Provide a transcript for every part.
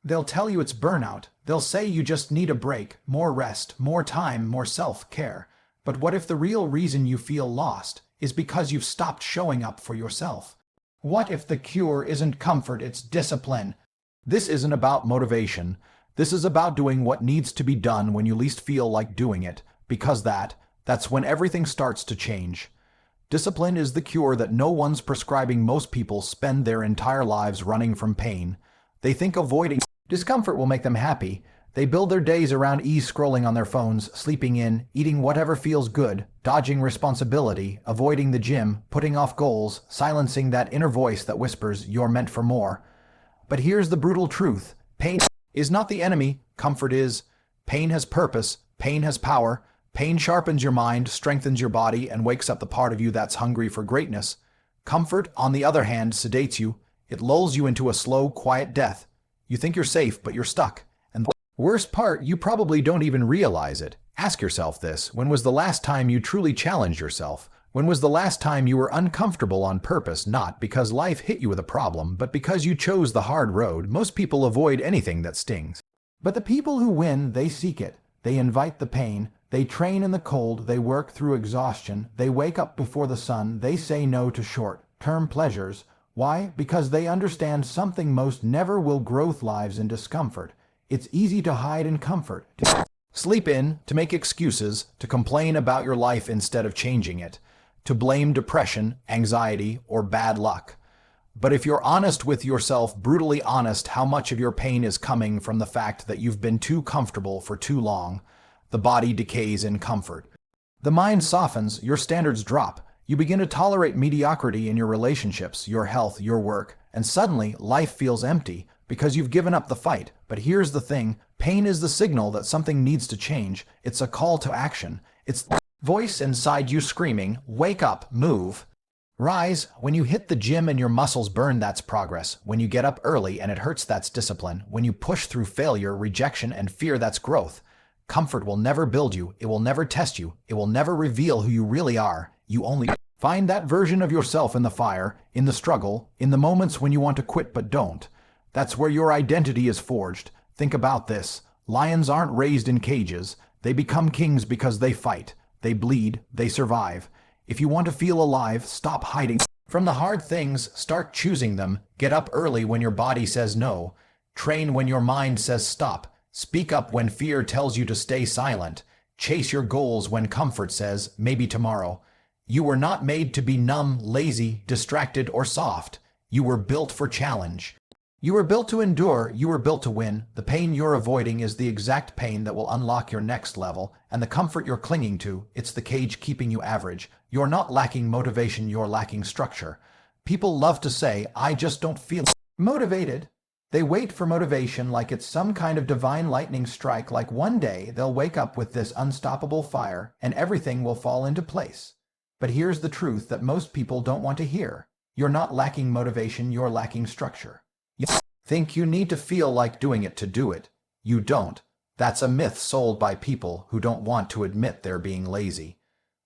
They'll tell you it's burnout. They'll say you just need a break, more rest, more time, more self-care. But what if the real reason you feel lost is because you've stopped showing up for yourself? What if the cure isn't comfort, it's discipline? This isn't about motivation. This is about doing what needs to be done when you least feel like doing it, because that's when everything starts to change. Discipline is the cure that no one's prescribing. Most people spend their entire lives running from pain. They think avoiding discomfort will make them happy. They build their days around ease, scrolling on their phones, sleeping in, eating whatever feels good, dodging responsibility, avoiding the gym, putting off goals, silencing that inner voice that whispers, "You're meant for more." But here's the brutal truth. Pain is not the enemy, comfort is. Pain has purpose, pain has power. Pain sharpens your mind, strengthens your body, and wakes up the part of you that's hungry for greatness. Comfort, on the other hand, sedates you. It lulls you into a slow, quiet death. You think you're safe, but you're stuck. And the worst part, you probably don't even realize it. Ask yourself this: when was the last time you truly challenged yourself? When was the last time you were uncomfortable on purpose, not because life hit you with a problem, but because you chose the hard road? Most people avoid anything that stings. But the people who win, they seek it. They invite the pain. They train in the cold. They work through exhaustion. They wake up before the sun. They say no to short-term pleasures. Why? Because they understand something most never will: growth lives in discomfort. It's easy to hide in comfort, to sleep in, to make excuses, to complain about your life instead of changing it, to blame depression, anxiety, or bad luck. But if you're honest with yourself, brutally honest, how much of your pain is coming from the fact that you've been too comfortable for too long? The body decays in comfort. The mind softens, your standards drop. You begin to tolerate mediocrity in your relationships, your health, your work, and suddenly life feels empty because you've given up the fight. But here's the thing: pain is the signal that something needs to change. It's a call to action. It's the voice inside you screaming, "Wake up, move, rise." When you hit the gym and your muscles burn, that's progress. When you get up early and it hurts, that's discipline. When you push through failure, rejection, and fear, that's growth. Comfort will never build you. It will never test you. It will never reveal who you really are. You only find that version of yourself in the fire, in the struggle, in the moments when you want to quit but don't. That's where your identity is forged. Think about this. Lions aren't raised in cages. They become kings because they fight. They bleed. They survive. If you want to feel alive, stop hiding from the hard things. Start choosing them. Get up early when your body says no. Train when your mind says stop. Speak up when fear tells you to stay silent. Chase your goals when comfort says maybe tomorrow. You were not made to be numb, lazy, distracted, or soft. You were built for challenge. You were built to endure. You were built to win. The pain you're avoiding is the exact pain that will unlock your next level, and the comfort you're clinging to, it's the cage keeping you average. You're not lacking motivation, you're lacking structure. People love to say, "I just don't feel motivated." They wait for motivation like it's some kind of divine lightning strike, like one day they'll wake up with this unstoppable fire and everything will fall into place. But here's the truth that most people don't want to hear. You're not lacking motivation, you're lacking structure. You think you need to feel like doing it to do it. You don't. That's a myth sold by people who don't want to admit they're being lazy.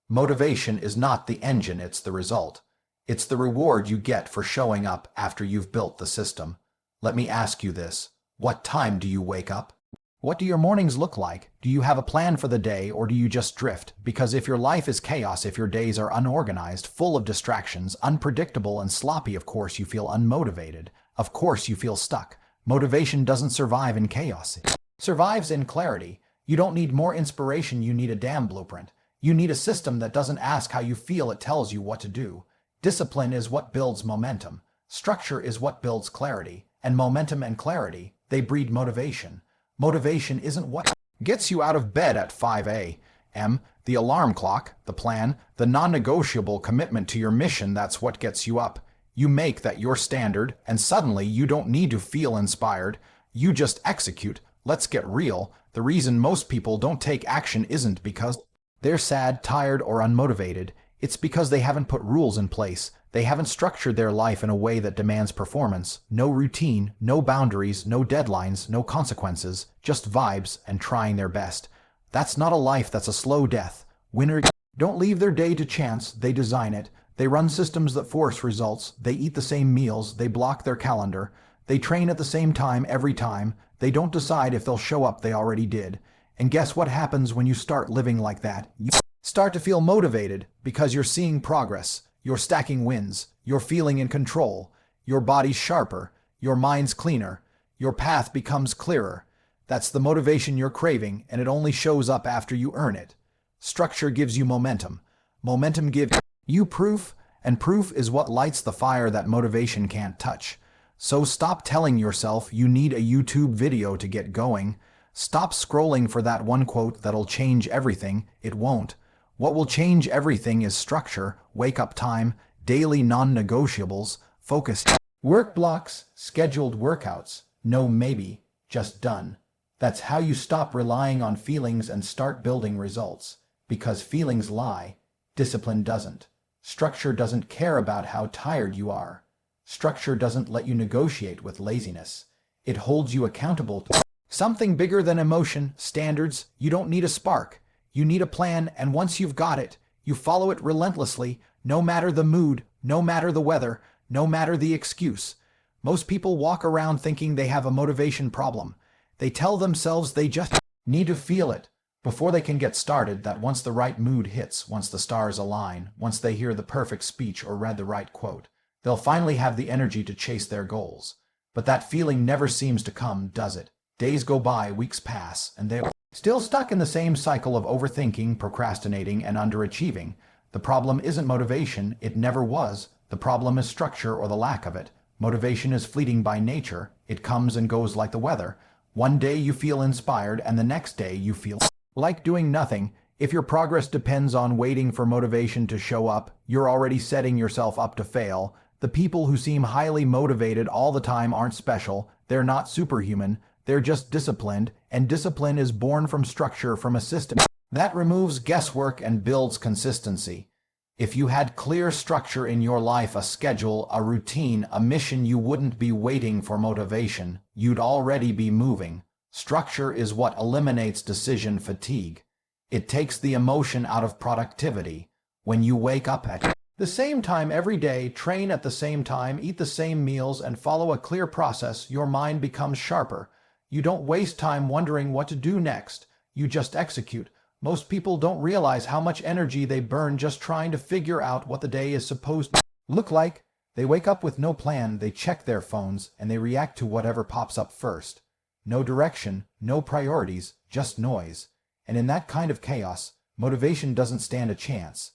Motivation is not the engine, it's the result. It's the reward you get for showing up after you've built the system. Let me ask you this: what time do you wake up? What do your mornings look like? Do you have a plan for the day, or do you just drift? Because if your life is chaos, if your days are unorganized, full of distractions, unpredictable and sloppy, of course you feel unmotivated. Of course you feel stuck. Motivation doesn't survive in chaos. It survives in clarity. You don't need more inspiration, you need a damn blueprint. You need a system that doesn't ask how you feel, it tells you what to do. Discipline is what builds momentum. Structure is what builds clarity. And momentum and clarity, they breed motivation. Motivation isn't what gets you out of bed at 5 a.m. The alarm clock, the plan, the non-negotiable commitment to your mission, that's what gets you up. You make that your standard, and suddenly you don't need to feel inspired. You just execute. Let's get real. The reason most people don't take action isn't because they're sad, tired, or unmotivated. It's because they haven't put rules in place. They haven't structured their life in a way that demands performance. No routine, no boundaries, no deadlines, no consequences, just vibes and trying their best. That's not a life, that's a slow death. Winners don't leave their day to chance, they design it. They run systems that force results. They eat the same meals. They block their calendar. They train at the same time every time. They don't decide if they'll show up, they already did. And guess what happens when you start living like that? You start to feel motivated because you're seeing progress, you're stacking wins, you're feeling in control, your body's sharper, your mind's cleaner, your path becomes clearer. That's the motivation you're craving, and it only shows up after you earn it. Structure gives you momentum. Momentum gives you proof, and proof is what lights the fire that motivation can't touch. So stop telling yourself you need a YouTube video to get going. Stop scrolling for that one quote that'll change everything. It won't. What will change everything is structure, wake-up time, daily non-negotiables, focus, work blocks, scheduled workouts, no maybe, just done. That's how you stop relying on feelings and start building results. Because feelings lie, discipline doesn't. Structure doesn't care about how tired you are. Structure doesn't let you negotiate with laziness. It holds you accountable to something bigger than emotion, standards. You don't need a spark. You need a plan, and once you've got it, you follow it relentlessly, no matter the mood, no matter the weather, no matter the excuse. Most people walk around thinking they have a motivation problem. They tell themselves they just need to feel it before they can get started, that once the right mood hits, once the stars align, once they hear the perfect speech or read the right quote, they'll finally have the energy to chase their goals. But that feeling never seems to come, does it? Days go by, weeks pass, and they're still stuck in the same cycle of overthinking, procrastinating, and underachieving. The problem isn't motivation, it never was. The problem is structure or the lack of it. Motivation is fleeting by nature. It comes and goes like the weather. One day you feel inspired, and the next day you feel like doing nothing. If your progress depends on waiting for motivation to show up, you're already setting yourself up to fail. The people who seem highly motivated all the time aren't special. They're not superhuman. They're just disciplined, and discipline is born from structure, from a system that removes guesswork and builds consistency. If you had clear structure in your life, a schedule, a routine, a mission, you wouldn't be waiting for motivation. You'd already be moving. Structure is what eliminates decision fatigue. It takes the emotion out of productivity. When you wake up at the same time every day, train at the same time, eat the same meals, and follow a clear process, your mind becomes sharper. You don't waste time wondering what to do next. You just execute. Most people don't realize how much energy they burn just trying to figure out what the day is supposed to look like. They wake up with no plan, they check their phones, and they react to whatever pops up first. No direction, no priorities, just noise. And in that kind of chaos, motivation doesn't stand a chance.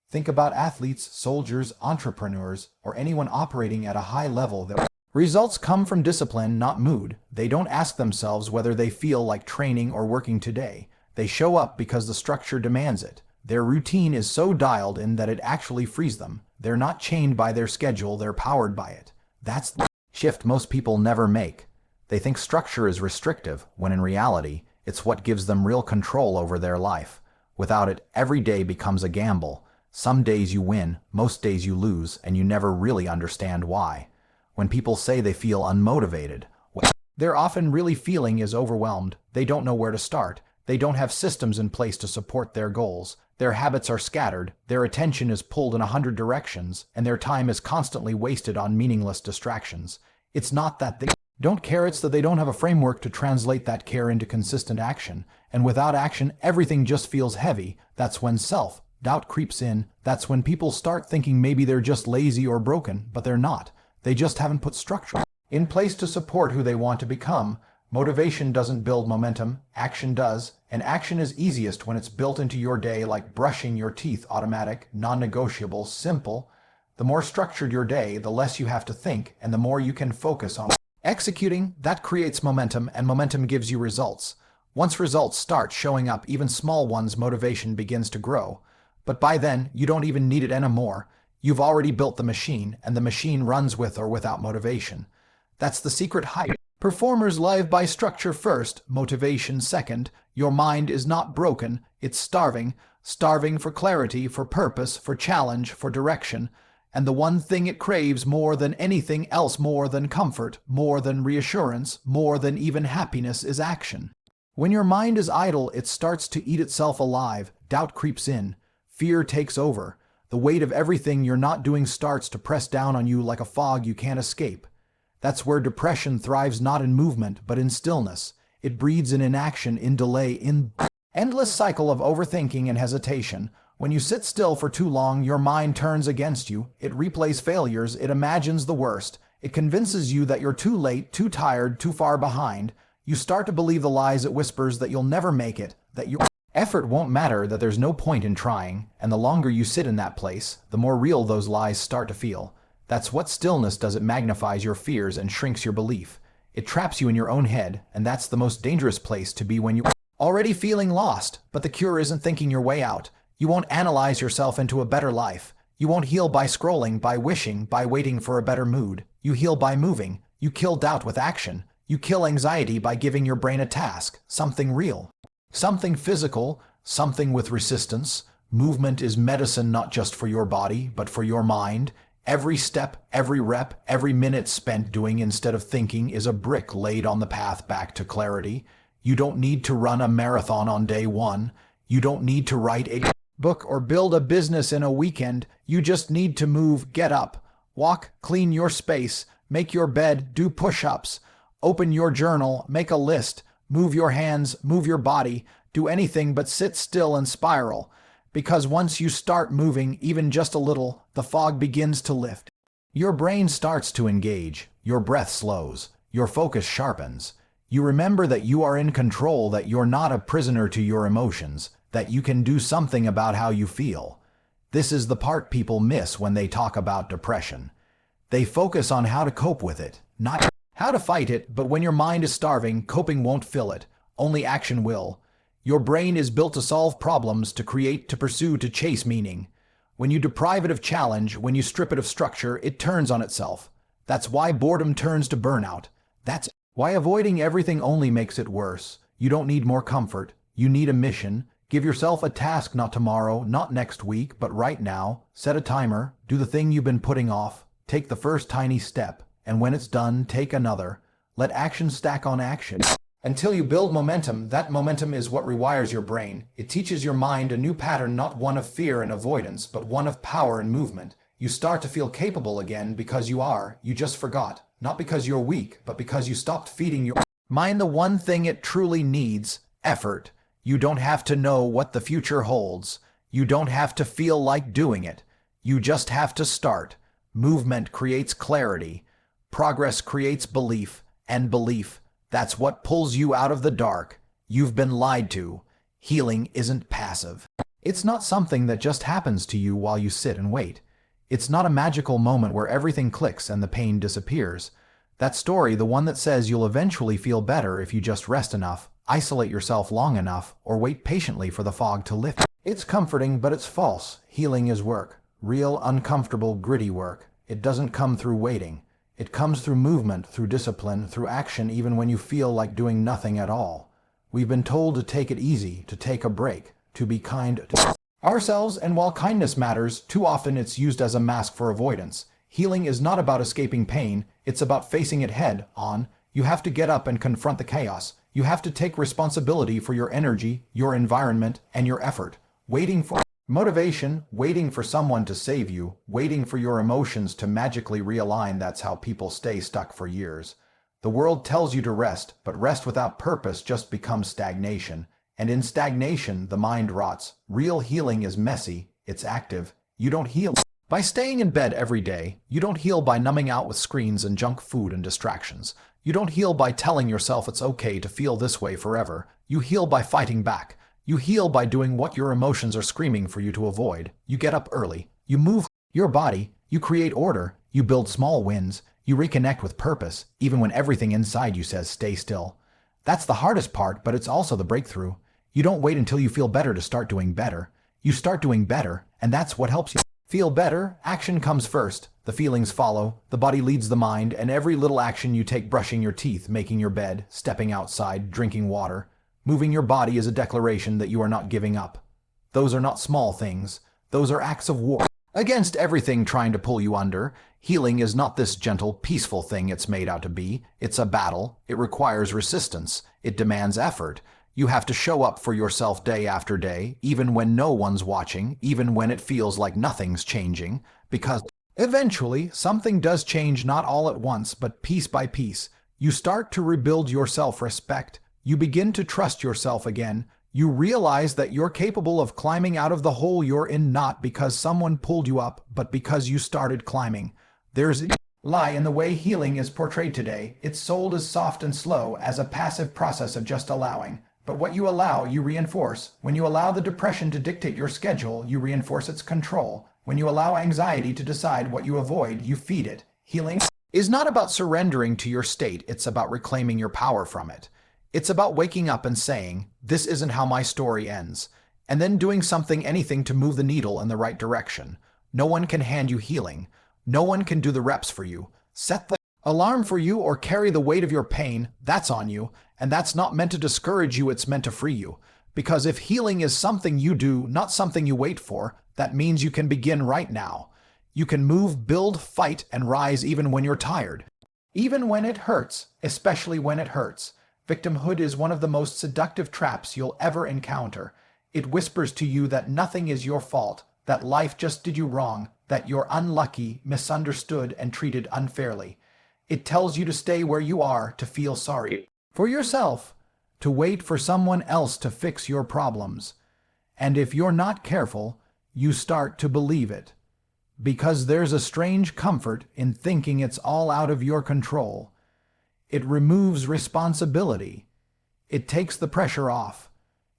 Think about athletes, soldiers, entrepreneurs, or anyone operating at a high level. Their results come from discipline, not mood. They don't ask themselves whether they feel like training or working today. They show up because the structure demands it. Their routine is so dialed in that it actually frees them. They're not chained by their schedule, they're powered by it. That's the shift most people never make. They think structure is restrictive, when in reality, it's what gives them real control over their life. Without it, every day becomes a gamble. Some days you win, most days you lose, and you never really understand why. When people say they feel unmotivated, what they're often really feeling is overwhelmed. They don't know where to start. They don't have systems in place to support their goals. Their habits are scattered, their attention is pulled in 100 directions, and their time is constantly wasted on meaningless distractions. It's not that they don't care, it's that they don't have a framework to translate that care into consistent action. And without action, everything just feels heavy. That's when self-doubt creeps in. That's when people start thinking maybe they're just lazy or broken, but they're not. They just haven't put structure in place to support who they want to become. Motivation doesn't build momentum, action does, and action is easiest when it's built into your day, like brushing your teeth, automatic, non-negotiable, simple. The more structured your day, the less you have to think, and the more you can focus on executing. That creates momentum, and momentum gives you results. Once results start showing up, even small ones, motivation begins to grow. But by then, you don't even need it anymore. You've already built the machine, and the machine runs with or without motivation. That's the secret hype. Performers live by structure first, motivation second. Your mind is not broken, it's starving. Starving for clarity, for purpose, for challenge, for direction. And the one thing it craves more than anything else, more than comfort, more than reassurance, more than even happiness, is action. When your mind is idle, it starts to eat itself alive. Doubt creeps in. Fear takes over. The weight of everything you're not doing starts to press down on you like a fog you can't escape. That's where depression thrives, not in movement, but in stillness. It breeds in inaction, in delay, in endless cycle of overthinking and hesitation. When you sit still for too long, your mind turns against you. It replays failures. It imagines the worst. It convinces you that you're too late, too tired, too far behind. You start to believe the lies it whispers, that you'll never make it, that your effort won't matter, that there's no point in trying. And the longer you sit in that place, the more real those lies start to feel. That's what stillness does. It magnifies your fears and shrinks your belief. It traps you in your own head, and that's the most dangerous place to be when you're already feeling lost. But the cure isn't thinking your way out. You won't analyze yourself into a better life. You won't heal by scrolling, by wishing, by waiting for a better mood. You heal by moving. You kill doubt with action. You kill anxiety by giving your brain a task, something real, something physical, something with resistance. Movement is medicine, not just for your body, but for your mind. Every step, every rep, every minute spent doing instead of thinking is a brick laid on the path back to clarity. You don't need to run a marathon on day one. You don't need to write a book or build a business in a weekend. You just need to move, get up, walk, clean your space, make your bed, do push-ups, open your journal, make a list, move your hands, move your body, do anything but sit still and spiral. Because once you start moving, even just a little, the fog begins to lift. Your brain starts to engage, your breath slows, your focus sharpens. You remember that you are in control, that you're not a prisoner to your emotions, that you can do something about how you feel. This is the part people miss when they talk about depression. They focus on how to cope with it, not how to fight it, but when your mind is starving, coping won't fill it. Only action will. Your brain is built to solve problems, to create, to pursue, to chase meaning. When you deprive it of challenge, when you strip it of structure, it turns on itself. That's why boredom turns to burnout. That's why avoiding everything only makes it worse. You don't need more comfort. You need a mission. Give yourself a task, not tomorrow, not next week, but right now. Set a timer. Do the thing you've been putting off. Take the first tiny step. And when it's done, take another. Let action stack on action. Until you build momentum, that momentum is what rewires your brain. It teaches your mind a new pattern, not one of fear and avoidance, but one of power and movement. You start to feel capable again because you are. You just forgot. Not because you're weak, but because you stopped feeding your mind the one thing it truly needs, effort. You don't have to know what the future holds. You don't have to feel like doing it. You just have to start. Movement creates clarity. Progress creates belief, and belief, that's what pulls you out of the dark. You've been lied to. Healing isn't passive. It's not something that just happens to you while you sit and wait. It's not a magical moment where everything clicks and the pain disappears. That story, the one that says you'll eventually feel better if you just rest enough, isolate yourself long enough, or wait patiently for the fog to lift. It's comforting, but it's false. Healing is work. Real, uncomfortable, gritty work. It doesn't come through waiting. It comes through movement, through discipline, through action, even when you feel like doing nothing at all. We've been told to take it easy, to take a break, to be kind to ourselves, and while kindness matters, too often it's used as a mask for avoidance. Healing is not about escaping pain, it's about facing it head on. You have to get up and confront the chaos. You have to take responsibility for your energy, your environment, and your effort. Waiting for motivation, waiting for someone to save you, waiting for your emotions to magically realign, that's how people stay stuck for years. The world tells you to rest, but rest without purpose just becomes stagnation. And in stagnation, the mind rots. Real healing is messy, it's active. You don't heal by staying in bed every day. You don't heal by numbing out with screens and junk food and distractions. You don't heal by telling yourself it's okay to feel this way forever. You heal by fighting back. You heal by doing what your emotions are screaming for you to avoid. You get up early. You move your body. You create order. You build small wins. You reconnect with purpose, even when everything inside you says stay still. That's the hardest part, but it's also the breakthrough. You don't wait until you feel better to start doing better. You start doing better, and that's what helps you feel better. Action comes first. The feelings follow. The body leads the mind, and every little action you take, brushing your teeth, making your bed, stepping outside, drinking water, moving your body, is a declaration that you are not giving up. Those are not small things. Those are acts of war against everything trying to pull you under. Healing is not this gentle, peaceful thing it's made out to be. It's a battle. It requires resistance. It demands effort. You have to show up for yourself day after day, even when no one's watching, even when it feels like nothing's changing, because Eventually, something does change, not all at once, but piece by piece. You start to rebuild your self-respect. You begin to trust yourself again. You realize that you're capable of climbing out of the hole you're in, not because someone pulled you up, but because you started climbing. There's a lie in the way healing is portrayed today. It's sold as soft and slow, as a passive process of just allowing. But what you allow, you reinforce. When you allow the depression to dictate your schedule, you reinforce its control. When you allow anxiety to decide what you avoid, you feed it. Healing is not about surrendering to your state, it's about reclaiming your power from it. It's about waking up and saying, "This isn't how my story ends," and then doing something, anything to move the needle in the right direction. No one can hand you healing. No one can do the reps for you. Set the alarm for you or carry the weight of your pain. That's on you, and that's not meant to discourage you, it's meant to free you. Because if healing is something you do, not something you wait for, that means you can begin right now. You can move, build, fight, and rise even when you're tired. Even when it hurts, especially when it hurts. Victimhood is one of the most seductive traps you'll ever encounter. It whispers to you that nothing is your fault, that life just did you wrong, that you're unlucky, misunderstood, and treated unfairly. It tells you to stay where you are, to feel sorry for yourself, to wait for someone else to fix your problems. And if you're not careful, you start to believe it. Because there's a strange comfort in thinking it's all out of your control. It removes responsibility. It takes the pressure off.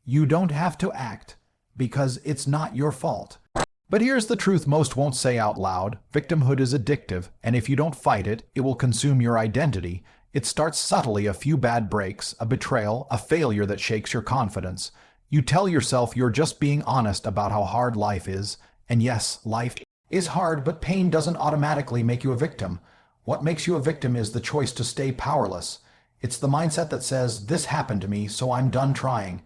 You don't have to act, because it's not your fault. But here's the truth most won't say out loud. Victimhood is addictive, and if you don't fight it, it will consume your identity. It starts subtly: a few bad breaks, a betrayal, a failure that shakes your confidence. You tell yourself you're just being honest about how hard life is. And yes, life is hard, but pain doesn't automatically make you a victim. What makes you a victim is the choice to stay powerless. It's the mindset that says, "This happened to me, so I'm done trying."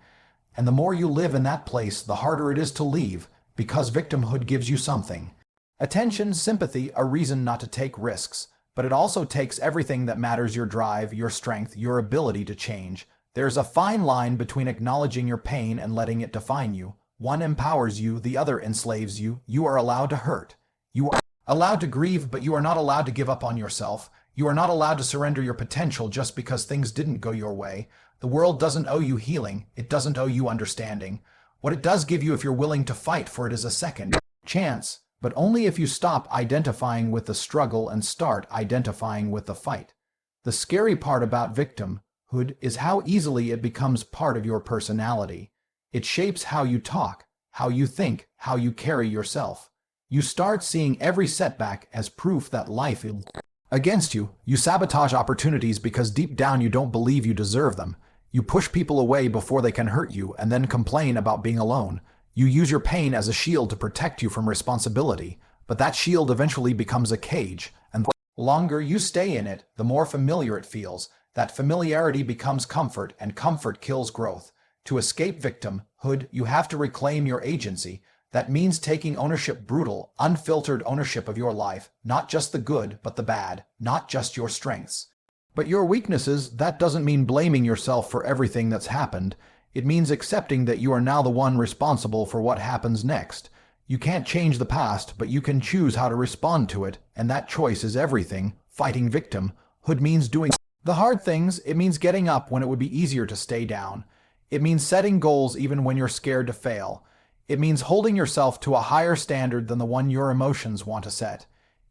And the more you live in that place, the harder it is to leave, because victimhood gives you something. Attention, sympathy, a reason not to take risks. But it also takes everything that matters: your drive, your strength, your ability to change. There's a fine line between acknowledging your pain and letting it define you. One empowers you, the other enslaves you. You are allowed to hurt. You are allowed to grieve, but you are not allowed to give up on yourself. You are not allowed to surrender your potential just because things didn't go your way. The world doesn't owe you healing. It doesn't owe you understanding. What it does give you, if you're willing to fight for it, is a second chance. But only if you stop identifying with the struggle and start identifying with the fight. The scary part about victimhood is how easily it becomes part of your personality. It shapes how you talk, how you think, how you carry yourself. You start seeing every setback as proof that life is against you. You sabotage opportunities because deep down you don't believe you deserve them. You push people away before they can hurt you and then complain about being alone. You use your pain as a shield to protect you from responsibility, but that shield eventually becomes a cage, and the longer you stay in it, the more familiar it feels. That familiarity becomes comfort, and comfort kills growth. To escape victimhood, you have to reclaim your agency. That means taking ownership, brutal, unfiltered ownership of your life, not just the good, but the bad, not just your strengths, but your weaknesses. That doesn't mean blaming yourself for everything that's happened. It means accepting that you are now the one responsible for what happens next. You can't change the past, but you can choose how to respond to it, and that choice is everything. Fighting victimhood means doing the hard things. It means getting up when it would be easier to stay down. It means setting goals even when you're scared to fail. It means holding yourself to a higher standard than the one your emotions want to set.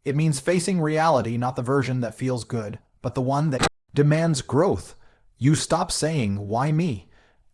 It means facing reality, not the version that feels good, but the one that demands growth. You stop saying, "Why me?"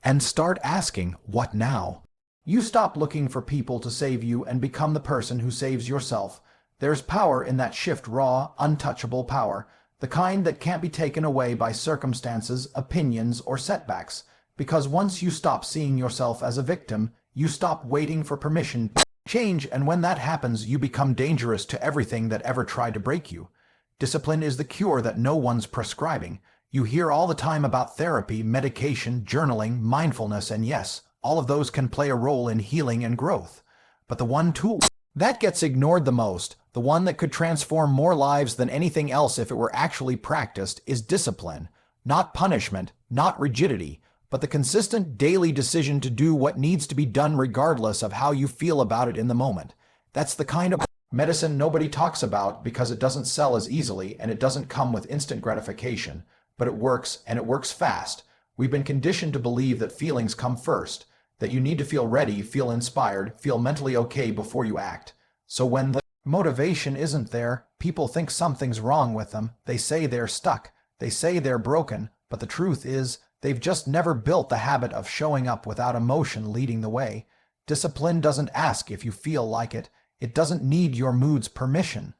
and start asking, "What now?" You stop looking for people to save you and become the person who saves yourself. There's power in that shift, raw, untouchable power, the kind that can't be taken away by circumstances, opinions, or setbacks. Because once you stop seeing yourself as a victim, you stop waiting for permission to change, and when that happens, you become dangerous to everything that ever tried to break you. Discipline is the cure that no one's prescribing. You hear all the time about therapy, medication, journaling, mindfulness, and yes, all of those can play a role in healing and growth. But the one tool that gets ignored the most, the one that could transform more lives than anything else if it were actually practiced, is discipline. Not punishment, not rigidity, but the consistent daily decision to do what needs to be done regardless of how you feel about it in the moment. That's the kind of Medicine nobody talks about because it doesn't sell as easily and it doesn't come with instant gratification, but it works and it works fast. We've been conditioned to believe that feelings come first, that you need to feel ready, feel inspired, feel mentally okay before you act. So when the motivation isn't there, people think something's wrong with them. They say they're stuck. They say they're broken. But the truth is, they've just never built the habit of showing up without emotion leading the way. Discipline doesn't ask if you feel like it. It doesn't need your mood's permission.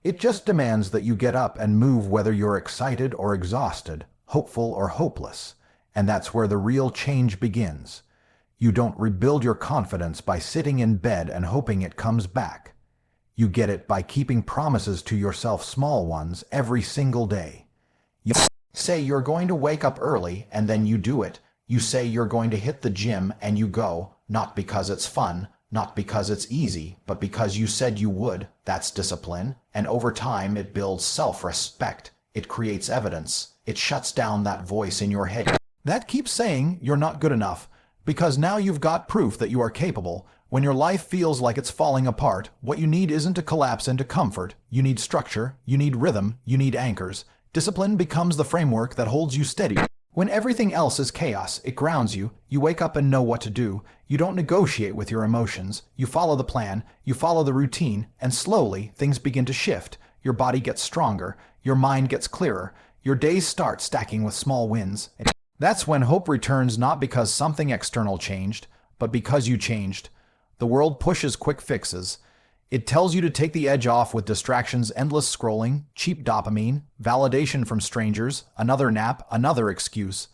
It just demands that you get up and move whether you're excited or exhausted, hopeful or hopeless. And that's where the real change begins. You don't rebuild your confidence by sitting in bed and hoping it comes back. You get it by keeping promises to yourself, small ones, every single day. You say you're going to wake up early and then you do it. You say you're going to hit the gym and you go, not because it's fun, not because it's easy, but because you said you would. That's discipline. And over time, it builds self-respect. It creates evidence. It shuts down that voice in your head that keeps saying you're not good enough, because now you've got proof that you are capable. When your life feels like it's falling apart, what you need isn't to collapse into comfort. You need structure, you need rhythm, you need anchors. Discipline becomes the framework that holds you steady. When everything else is chaos, it grounds you. You wake up and know what to do. You don't negotiate with your emotions. You follow the plan, you follow the routine, and slowly things begin to shift. Your body gets stronger, your mind gets clearer, your days start stacking with small wins. That's when hope returns, not because something external changed, but because you changed. The world pushes quick fixes. It tells you to take the edge off with distractions, endless scrolling, cheap dopamine, validation from strangers, another nap, another excuse.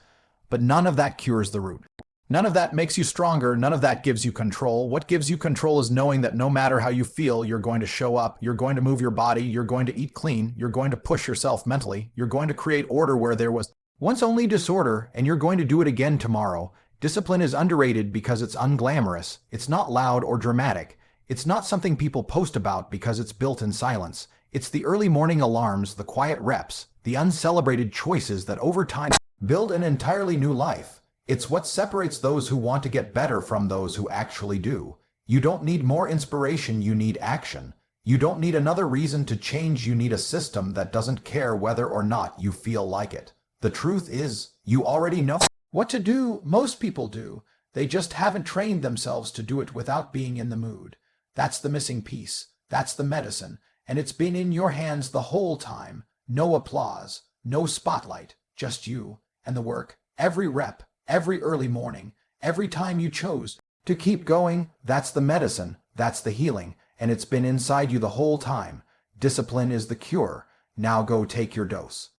But none of that cures the root. None of that makes you stronger. None of that gives you control. What gives you control is knowing that no matter how you feel, you're going to show up, you're going to move your body, you're going to eat clean, you're going to push yourself mentally, you're going to create order where there was once only disorder, and you're going to do it again tomorrow. Discipline is underrated because it's unglamorous. It's not loud or dramatic. It's not something people post about because it's built in silence. It's the early morning alarms, the quiet reps, the uncelebrated choices that over time build an entirely new life. It's what separates those who want to get better from those who actually do. You don't need more inspiration, you need action. You don't need another reason to change, you need a system that doesn't care whether or not you feel like it. The truth is, you already know what to do. Most people do. They just haven't trained themselves to do it without being in the mood. That's the missing piece. That's the medicine. And it's been in your hands the whole time. No applause, no spotlight, just you and the work. Every rep, every early morning, every time you chose to keep going. That's the medicine. That's the healing. And it's been inside you the whole time. Discipline is the cure. Now go take your dose.